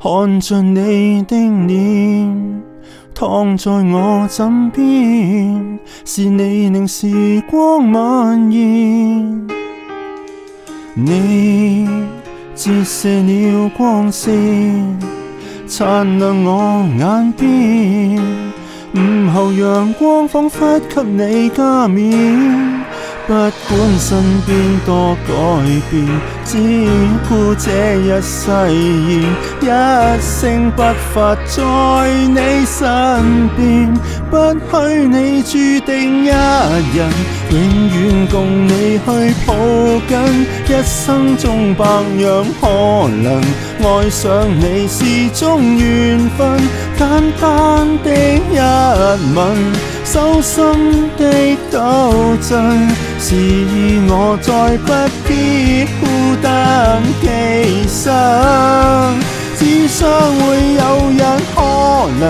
看着你的臉，躺在我枕邊，是你令時光蔓延。你折射了光線，擦亮我眼邊，午後陽光彷彿給你加冕。不管身邊多改變，只顧這一誓言，一聲不發在你身邊。不許你注定一人，永遠共你去抱緊，一生中百樣可能，愛上你是種緣分，簡單的一吻，手心的抖震，示意我再不必孤單寄生。只想會有人可能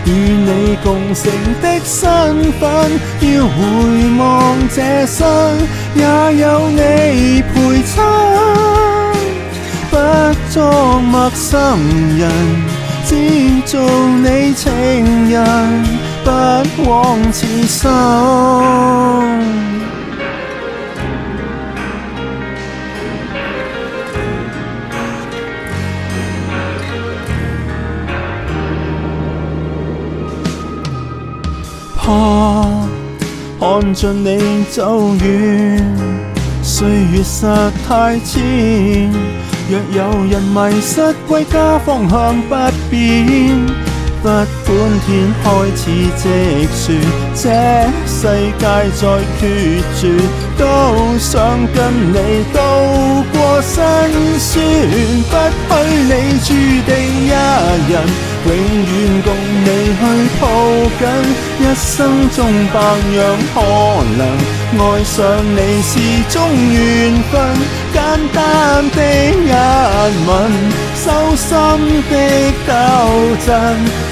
與你共乘的身份，要回望這生也有你陪襯，不作陌生人，只做你情人，不枉此生。怕看着你走遠，歲月實太淺，若有人迷失歸家方向不變，不管天開始積雪，這世界再決絕，都想跟你渡過辛酸。不許你注定一人，永遠共你去抱緊，一生中百樣可能，愛上你是種緣分，簡單的一吻，手心的抖震，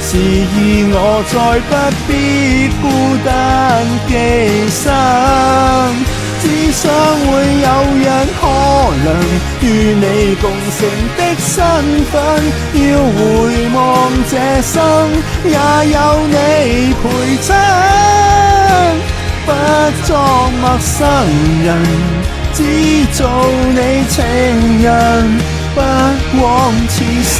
示意我再不必孤單寄生。只想會有人可能與你共乘的身份，要回望這生也有你陪襯，不作陌生人，只做你情人，不枉此生。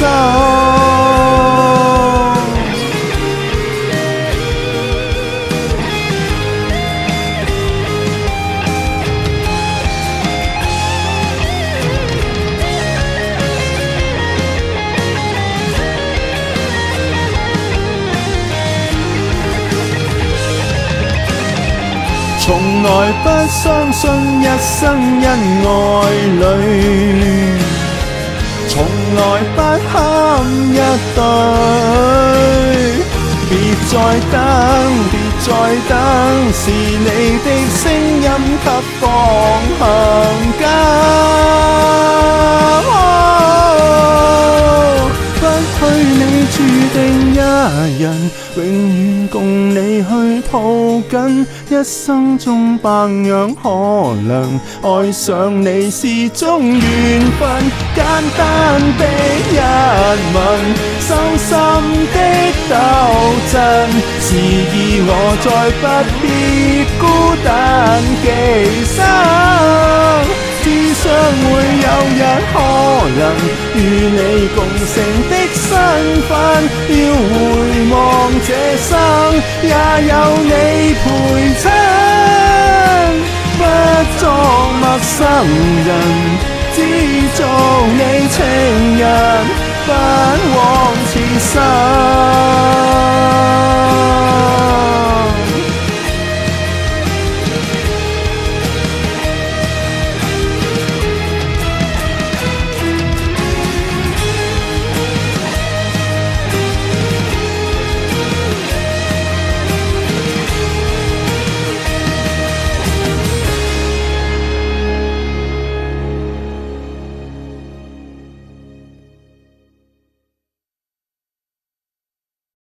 從來不相信一生因愛侶，從來不堪一對。別再等，別再等，是你的聲音給方向不許你注定一人，永遠共你去抱緊，一生中百樣可能，愛上你是種緣分，簡單的一吻，手心的抖震，示意我再不必孤單寄生。只想會有人可能與你共乘的身份，要回望這生也有你陪襯，不作陌生人，只做你情人。